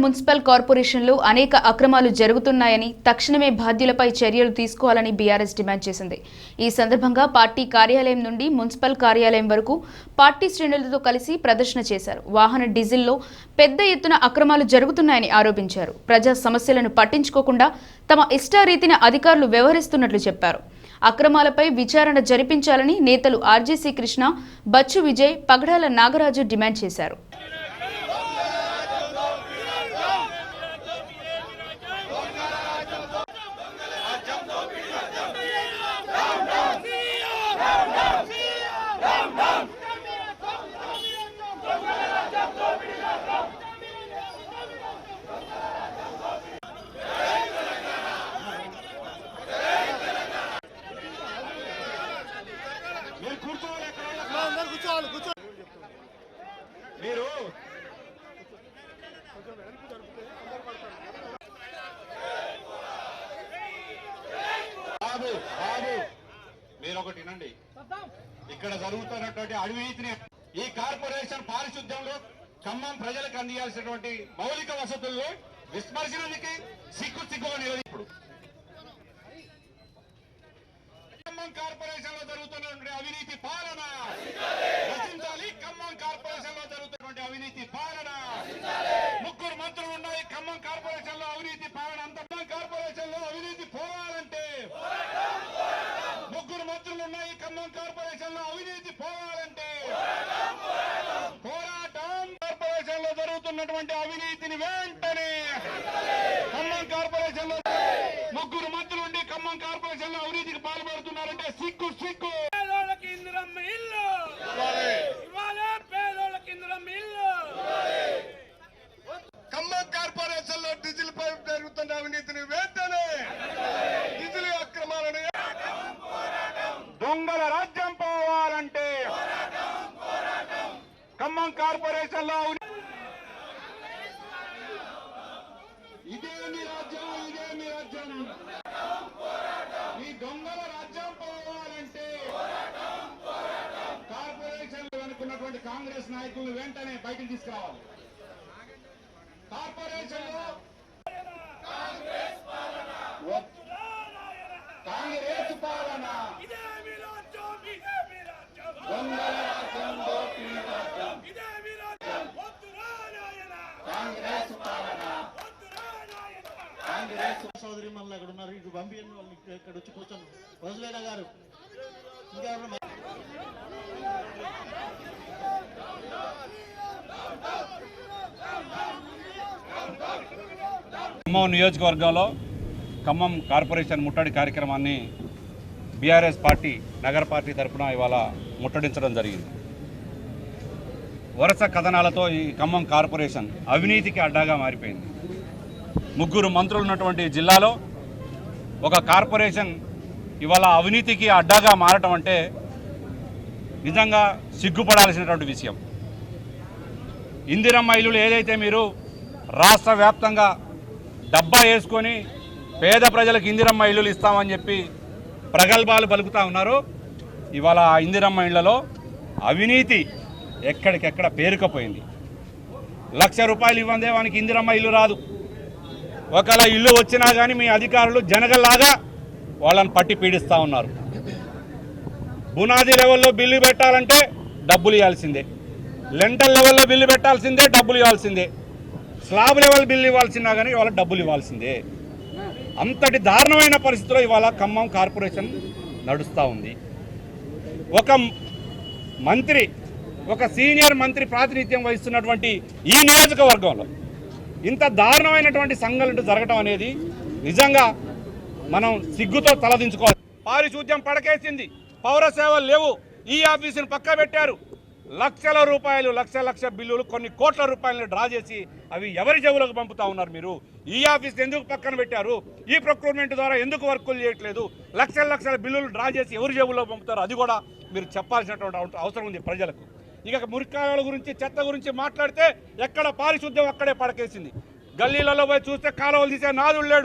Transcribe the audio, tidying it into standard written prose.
Municipal కార్పొరేషన్లో అనేక అక్రమాలు జరుగుతున్నాయని తక్షణమే బాధ్యులపై చర్యలు తీసుకోవాలని బీఆర్ఎస్ డిమాండ్ చేసింది. ఈ సందర్భంగా పార్టీ కార్యాలయం నుండి మున్సిపల్ కార్యాలయం వరకు పార్టీ శ్రేణులతో కలిసి ప్రదర్శన చేశారు. వాహన డీజిల్లో పెద్ద ఎత్తున అక్రమాలు జరుగుతున్నాయని ఆరోపించారు. ప్రజా సమస్యలను పట్టించుకోకుండా తమ ఇష్టారీతిన అధికారులు వ్యవహరిస్తున్నట్లు చెప్పారు. అక్రమాలపై విచారణ జరిపించాలని నేతలు ఆర్జేసీ కృష్ణ, బచ్చు విజయ్, పగడాల నాగరాజు డిమాండ్ చేశారు. మీరు ఒకటి వినండి. ఇక్కడ జరుగుతున్నటువంటి అవినీతిని ఈ కార్పొరేషన్ పారిశుద్ధ్యంలో ఖమ్మం ప్రజలకు అందించాల్సినటువంటి మౌలిక వసతుల్లో విస్మరించడానికి సిగ్గుగా నిలదీప్పుడు ఖమ్మం కార్పొరేషన్ లో జరుగుతున్నటువంటి అవినీతి పాలన రచించాలి. ఖమ్మం కార్పొరేషన్ లో జరుగుతున్నటువంటి అవినీతి పాలన, ముగ్గురు మంత్రులు ఉన్నాయి ఖమ్మం కార్పొరేషన్ లో అవినీతి పాలన అంత కార్పొరేషన్ లో అవినీతి పోవాలంటే ముగ్గురు మంత్రులు ఉన్నాయి ఖమ్మం కార్పొరేషన్ లో అవినీతి పోవాలంటే పోరాటం. కార్పొరేషన్ లో జరుగుతున్నటువంటి అవినీతిని వెంటనే ఖమ్మం కార్పొరేషన్ లో ముగ్గురు మంత్రులు ఉండి ఖమ్మం కార్పొరేషన్ లో అవినీతికి పాల్పడుతున్నారంటే సిగ్గు. ఖమ్మం కార్పొరేషన్ లో డీజిల్ పై జరుగుతున్న అవినీతిని వెంటనే డీజిల్ అక్రమాలను దొంగల రాజ్యం పోవాలంటే ఖమ్మం కార్పొరేషన్ లో ఇదే మీ రాజ్యం ఈ దొంగల రాజ్యం పోవాలంటే కార్పొరేషన్ లో అనుకున్నటువంటి కాంగ్రెస్ నాయకులను వెంటనే బయటకు తీసుకురావాలి. కార్పొరేషన్ లో కాంగ్రెస్ పాలన సోదరి మళ్ళీ ఇక్కడ ఉన్నారు. ఇటు పంపించండి వాళ్ళు ఇక్కడ వచ్చి కూర్చొని రోజులైనా గారు ఇంకెవరు ఖమ్మం నియోజకవర్గంలో ఖమ్మం కార్పొరేషన్ ముట్టడి కార్యక్రమాన్ని బీఆర్ఎస్ పార్టీ నగర పార్టీ తరఫున ఇవాళ ముట్టడించడం జరిగింది. వరుస కథనాలతో ఈ ఖమ్మం కార్పొరేషన్ అవినీతికి అడ్డాగా మారిపోయింది. ముగ్గురు మంత్రులు ఉన్నటువంటి జిల్లాలో ఒక కార్పొరేషన్ ఇవాళ అవినీతికి అడ్డాగా మారటం అంటే నిజంగా సిగ్గుపడాల్సినటువంటి విషయం. ఇందిరమ్మ ఇల్లులు ఏదైతే మీరు రాష్ట్ర వ్యాప్తంగా డబ్బా వేసుకొని పేద ప్రజలకు ఇందిరమ్మ ఇల్లులు ఇస్తామని చెప్పి ప్రగల్భాలు పలుకుతూ ఉన్నారు. ఇవాళ ఆ ఇందిరమ్మ ఇళ్లలో అవినీతి ఎక్కడికెక్కడ పేరుకపోయింది. ₹1,00,000 ఇవ్వందే వానికి ఇందిరమ్మ ఇల్లు రాదు. ఒకవేళ ఇల్లు వచ్చినా కానీ మీ అధికారులు జనగల్లాగా వాళ్ళని పట్టి పీడిస్తూ ఉన్నారు. బునాది లెవెల్లో బిల్లు పెట్టాలంటే డబ్బులు ఇవ్వాల్సిందే, లెంటల్ లెవెల్లో బిల్లు పెట్టాల్సిందే, డబ్బులు ఇవ్వాల్సిందే, స్లాబ్ లెవెల్ బిల్లు ఇవ్వాల్సినా కానీ ఇవాళ డబ్బులు ఇవ్వాల్సిందే. అంతటి దారుణమైన పరిస్థితిలో ఇవాళ ఖమ్మం కార్పొరేషన్ నడుస్తూ ఉంది. ఒక మంత్రి, ఒక సీనియర్ మంత్రి ప్రాతినిధ్యం వహిస్తున్నటువంటి ఈ నియోజకవర్గంలో ఇంత దారుణమైనటువంటి సంఘటనలు జరగడం అనేది నిజంగా మనం సిగ్గుతో తలదించుకోవాలి. పారిశుద్ధ్యం పడకేసింది, పౌర సేవలు లేవు, ఈ ఆఫీసును పక్క పెట్టారు. లక్షల బిల్లులు, కొన్ని కోట్ల రూపాయలను డ్రా చేసి అవి ఎవరి జేబులకు పంపుతా ఉన్నారు. మీరు ఈ ఆఫీస్ ఎందుకు పక్కన పెట్టారు? ఈ ప్రొక్యూర్మెంట్ ద్వారా ఎందుకు వర్కులు చేయట్లేదు? లక్షల బిల్లులు డ్రా చేసి ఎవరి జేబుల్లో పంపుతారు? అది కూడా మీరు చెప్పాల్సినటువంటి అవసరం ఉంది ప్రజలకు. ఇక మురికాయల గురించి, చెత్త గురించి మాట్లాడితే ఎక్కడ పారిశుద్ధ్యం అక్కడే పడకేసింది. గల్లీలలో పోయి చూస్తే కాలువలు తీసే నాదుడు లేడు.